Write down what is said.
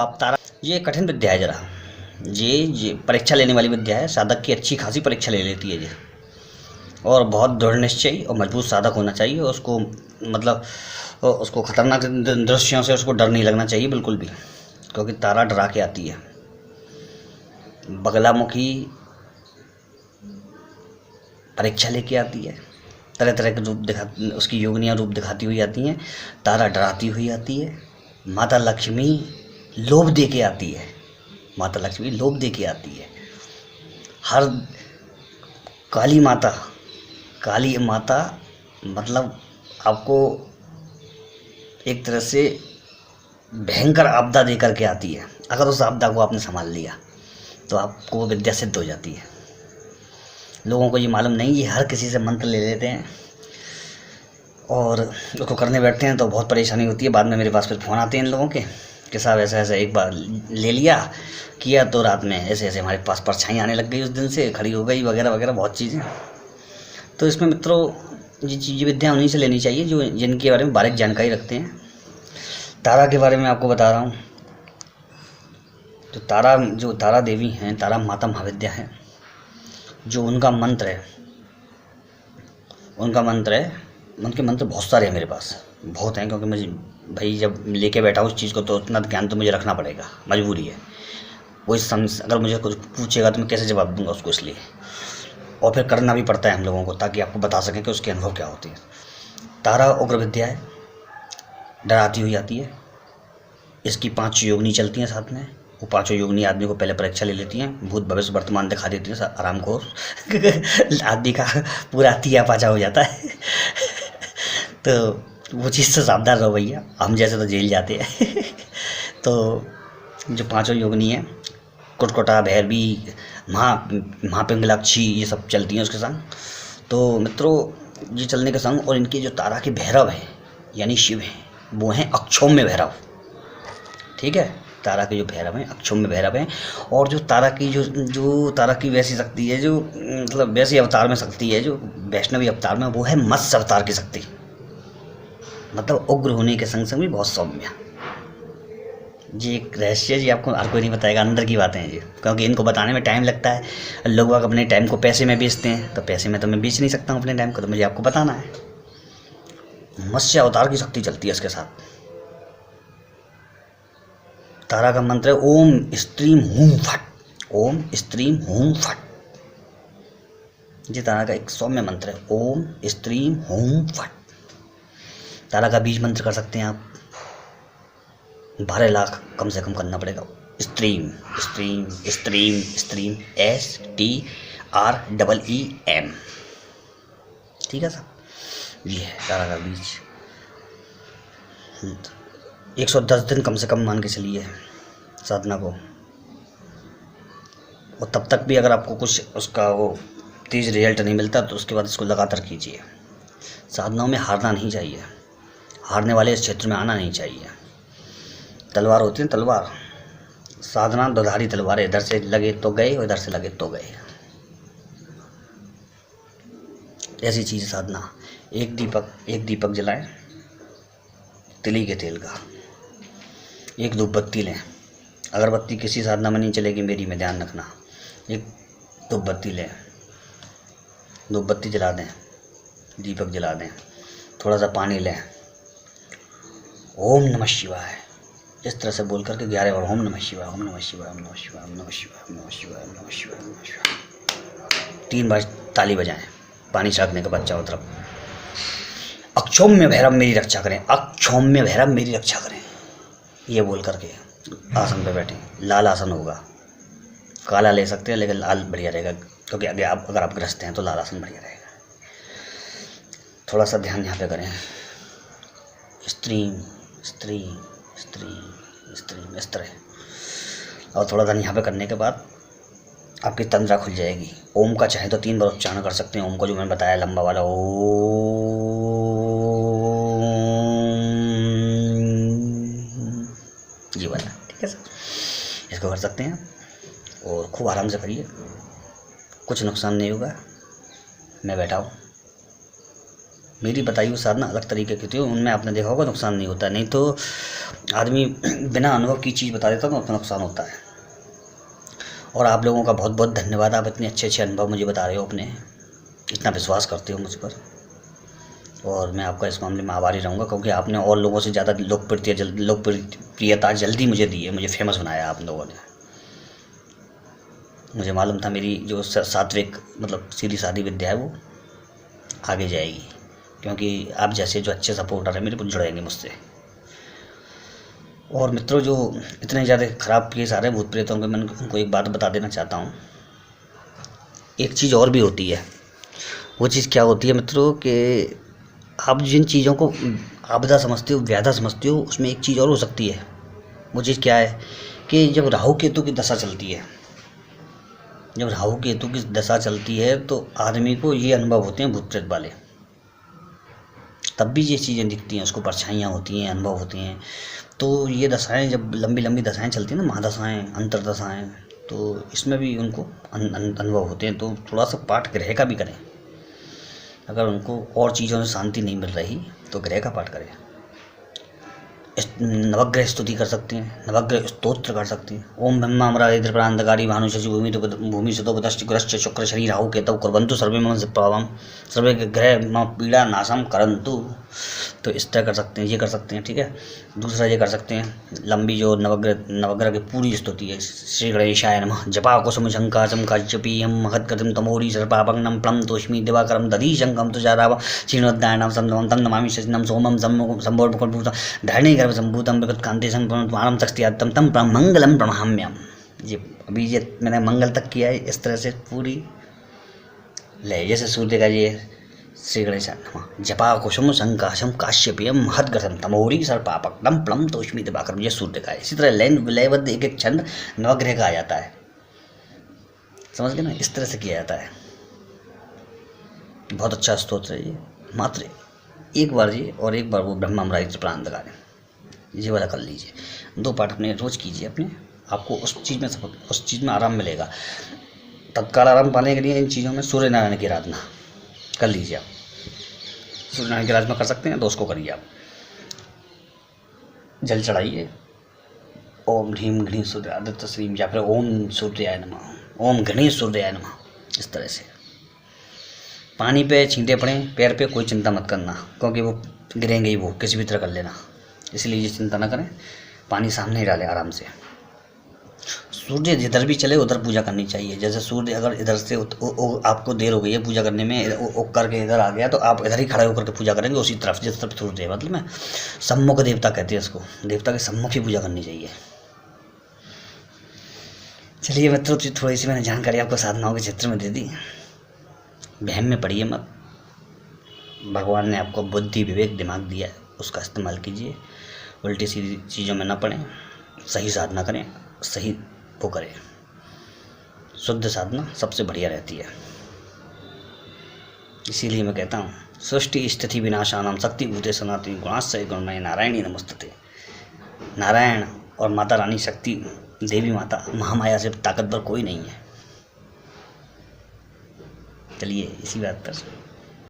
आप तारा, ये कठिन विद्या है जरा, ये परीक्षा लेने वाली विद्या है। साधक की अच्छी खासी परीक्षा ले लेती है ये, और बहुत दृढ़ निश्चयी और मजबूत साधक होना चाहिए। उसको मतलब उसको खतरनाक दृश्यों से उसको डर नहीं लगना चाहिए बिल्कुल भी, क्योंकि तारा डरा के आती है। बगलामुखी परीक्षा लेके आती है, तरह तरह के रूप दिखा, उसकी योगिनियाँ रूप दिखाती हुई आती हैं। तारा डराती हुई आती है। माता लक्ष्मी लोभ दे के आती है, माता लक्ष्मी लोभ दे के आती है। हर काली माता मतलब आपको एक तरह से भयंकर आपदा दे करके आती है। अगर उस आपदा को आपने संभाल लिया तो आपको वो विद्या सिद्ध हो जाती है। लोगों को ये मालूम नहीं, ये हर किसी से मंत्र ले लेते हैं और उसको करने बैठते हैं तो बहुत परेशानी होती है। बाद में मेरे पास फिर फ़ोन आते हैं इन लोगों के कि साहब ऐसा ऐसा एक बार ले लिया किया तो रात में ऐसे ऐसे हमारे पास परछाई आने लग गई, उस दिन से खड़ी हो गई, वगैरह वगैरह बहुत चीज़ें। तो इसमें मित्रों ये विद्या उन्हीं से लेनी चाहिए जो जिनके बारे में बारीक जानकारी रखते हैं। तारा के बारे में आपको बता रहा हूँ। तो जो तारा देवी हैं, तारा माता महाविद्या हैं। जो उनका मंत्र है, उनके मंत्र बहुत सारे हैं मेरे पास, बहुत हैं, क्योंकि मुझे भाई जब लेके बैठा उस चीज़ को तो उतना ज्ञान तो मुझे रखना पड़ेगा, मजबूरी है। वो अगर मुझे कुछ पूछेगा तो मैं कैसे जवाब दूंगा उसको, इसलिए। और फिर करना भी पड़ता है हम लोगों को, ताकि आपको बता सकें कि उसके अनुभव क्या होते हैं। तारा उग्र विद्या है, डराती हुई आती है। इसकी 5 योगिनी चलती हैं साथ में। वो 5 योगिनी आदमी को पहले परीक्षा ले लेती हैं, भूत भविष्य वर्तमान दिखा देती हैं आराम को आदमी का पूरा तिया पाचा हो जाता है तो वो चीज़ से सावधान रहो भैया, हम जैसे तो जेल जाते हैं तो जो 5 योगिनी हैं, कुटकुटा, भैरवी, महापिंगलाक्षी, ये सब चलती हैं उसके संग। तो मित्रों ये चलने के संग, और इनके जो तारा के भैरव हैं यानी शिव हैं, वो हैं अक्षौम्य भैरव। ठीक है, तारा के जो भैरव हैं अक्षौम्य भैरव हैं। और जो तारा की वैसी शक्ति है, जो मतलब वैसी अवतार में शक्ति है, जो वैष्णवी अवतार में, वो है मत्स्य अवतार की शक्ति। मतलब उग्र होने के संग संग भी बहुत सौम्य। जी एक रहस्य जी आपको हर कोई नहीं बताएगा, अंदर की बातें हैं जी, क्योंकि इनको बताने में टाइम लगता है। लोग अपने टाइम को पैसे में बेचते हैं, तो पैसे में तो मैं बेच नहीं सकता हूँ अपने टाइम को, तो मुझे आपको बताना है। मत्स्य अवतार की शक्ति चलती है इसके साथ। तारा का मंत्र है ओम स्त्रीम हूम फट, ओम स्त्रीम हूम फट। जी तारा का एक सौम्य मंत्र है, ओम स्त्रीम हूम फट। तारा का बीज मंत्र कर सकते हैं आप, 12 लाख कम से कम करना पड़ेगा। Stream stream stream stream STREEM। ठीक है साहब, ये है तारा का बीज। 110 दिन कम से कम मान के चलिए साधना को। और तब तक भी अगर आपको कुछ उसका वो तेज़ रिजल्ट नहीं मिलता तो उसके बाद इसको लगातार कीजिए। साधनाओं में हारना नहीं चाहिए, हारने वाले इस क्षेत्र में आना नहीं चाहिए। तलवार होती है तलवार, साधना दुधारी तलवार है, इधर से लगे तो गए और इधर से लगे तो गए, ऐसी चीज़ साधना। एक दीपक जलाएं तिली के तेल का, एक धूपबत्ती लें। अगरबत्ती किसी साधना में नहीं चलेगी मेरी में, ध्यान रखना। एक धूपबत्ती लें, धूपबत्ती जला दें, दीपक जला दें, थोड़ा सा पानी लें, ओम नमः शिवाय इस तरह से बोल करके 11 बार ओम नमः शिवाय, ओम नमः शिवाय, ओम नमः शिवाय, ओम नमः शिवाय, ओम नमः शिवाय, ओम नमः शिवाय, ओम नमः शिवाय 3 बार ताली बजाएं, पानी छिड़कने के बाद चारों तरफ। अक्षौम्य भैरव मेरी रक्षा करें, अक्षौम्य भैरव मेरी रक्षा करें, ये बोल करके आसन पे बैठे। लाल आसन होगा, काला ले सकते हैं लेकिन लाल बढ़िया रहेगा, क्योंकि अगर आप ग्रस्त हैं तो लाल आसन बढ़िया रहेगा। थोड़ा सा ध्यान यहाँ पे करें, स्त्रीम स्त्रीम स्त्रीम स्त्रीम इस तरह। और थोड़ा सा यहाँ पे करने के बाद आपकी तंद्रा खुल जाएगी। ओम का चाहे तो 3 बार उच्चारण कर सकते हैं, ओम को जो मैंने बताया लंबा वाला ओ, ये वाला, ठीक है सर, इसको कर सकते हैं। और खूब आराम से करिए, कुछ नुकसान नहीं होगा। मैं बैठा हूँ, मेरी बताई हुई साधना अलग तरीके की होती है, उनमें आपने देखा होगा नुकसान नहीं होता है। नहीं तो आदमी बिना अनुभव की चीज़ बता देता तो अपना नुकसान होता है। और आप लोगों का बहुत बहुत धन्यवाद, आप इतने अच्छे अच्छे अनुभव मुझे बता रहे हो, अपने इतना विश्वास करते हो मुझ पर, और मैं आपका इस मामले में आभारी रहूँगा, क्योंकि आपने और लोगों से ज़्यादा लोकप्रियता जल्दी मुझे दी है, मुझे फेमस बनाया आप लोगों ने। मुझे मालूम था मेरी जो सात्विक मतलब सीधी सादी विद्या है वो आगे जाएगी, क्योंकि आप जैसे जो अच्छे सपोर्टर हैं मेरे को जुड़ेंगे मुझसे। और मित्रों, जो इतने ज़्यादा ख़राब केस आ रहे हैं भूत प्रेतों के, मैं उनको एक बात बता देना चाहता हूँ। एक चीज़ और भी होती है। वो चीज़ क्या होती है मित्रों, कि आप जिन चीज़ों को आपदा समझते हो, व्याधा समझते हो, उसमें एक चीज़ और हो सकती है। वो चीज़ क्या है कि जब राहु केतु की दशा चलती है, जब राहु केतु की दशा चलती है तो आदमी को ये अनुभव होते हैं भूत प्रेत वाले। तब भी ये चीज़ें दिखती हैं उसको, परछाइयाँ होती हैं, अनुभव होती हैं। तो ये दशाएं जब लंबी लंबी दशाएं चलती हैं ना, महादशाएं, अंतरदशाएं, तो इसमें भी उनको अनुभव होते हैं। तो थोड़ा सा पाठ ग्रह का भी करें। अगर उनको और चीज़ों से शांति नहीं मिल रही तो ग्रह का पाठ करें। नवग्रह स्तुति कर सकते हैं, नवग्रह स्तोत्र कर सकते हैं। ओम ब्रह्मा अमरादित्य प्रांतकारी भानु शशि भूमि सुतोपदश्च गुरश्च शुक्र शनि राहु केतु कुर्वन्तु सर्वे मम प्रभावम सर्वे ग्रह मम पीड़ा नाशम करंतु। तो इस तरह कर सकते हैं, ये कर सकते हैं, ठीक है। दूसरा ये कर सकते हैं, लंबी जो नवग्रह की पूरी स्तुति है। श्री गणेशाय नमः। जपा कुसुम शंकाशम काच्यपीयम महत्कृतिम तमोरी सर्पापग्नम प्लम तोष्मी दिवाकरम दधीशंकम तुषाराव क्षीणोद्यायनम संभवम तम नमामि शशिनम सोमम संभोर्भूतम धरणी गर्भ संभूतम विगत कांति संपन्नम तस्त्यात्तम तम मंगलम प्रणहाम्यम। ये अभी ये मैंने मंगल तक किया है, इस तरह से पूरी ले। जैसे सूर्य का ये श्री गणेशाय नमः। जपा कुसुम संकाशम काश्यपेयम महद्गतम तमोरी सर्पापग्नम प्लम तोष्मी दिवाकरम, ये सूर्य का है। इसी तरह लयबद्ध एक एक छंद नवग्रह का आ जाता है, समझ गए ना। इस तरह से किया जाता है। बहुत अच्छा स्तोत्र है ये। मात्र एक बार ये और एक बार वो ब्रह्मा अमरादित्य प्रांतकारी, ये वाला कर लीजिए। 2 पाठ अपने रोज कीजिए अपने, आपको उस चीज़ में आराम मिलेगा। तत्काल आराम पाने के लिए इन चीज़ों में सूर्य नारायण की आराधना कर लीजिए आप। सूर्य नारायण की आराधना कर सकते हैं तो उसको करिए आप। जल चढ़ाइए, ओम ह्रीम घृणी सूर्य आदित्य श्रीम, या फिर ओम सूर्याय नमः, ओम घृणी सूर्याय नमः। इस तरह से पानी पे छींटे पड़े पैर पे, कोई चिंता मत करना, क्योंकि वो गिरेंगे ही, वो किसी भी तरह कर लेना, इसलिए ये चिंता ना करें। पानी सामने ही डालें आराम से। सूर्य जिधर भी चले उधर पूजा करनी चाहिए। जैसे सूर्य अगर इधर से आपको देर हो गई है पूजा करने में, उग करके इधर आ गया, तो आप इधर ही खड़े होकर के पूजा करेंगे, उसी तरफ जिस तरफ सूर्य है। मतलब में सम्मुख देवता कहते हैं इसको, देवता के सम्मुख ही पूजा करनी चाहिए। चलिए मित्रों, थोड़ी सी मैंने जानकारी आपको साधनाओं के क्षेत्र में दे दी। वहम में पड़िए मत। भगवान ने आपको बुद्धि विवेक दिमाग दिया है, उसका इस्तेमाल कीजिए। उल्टी सीधी चीज़ों में ना पड़ें, सही साधना करें, सही वो करें। शुद्ध साधना सबसे बढ़िया रहती है। इसीलिए मैं कहता हूँ, सृष्टि स्थिति विनाशानाम शक्ति भूते सनातनी गुणाश्रय गुणमय नारायणी नमस्तते। नारायण और माता रानी शक्ति देवी माता महामाया से ताकतवर कोई नहीं है। चलिए इसी बात पर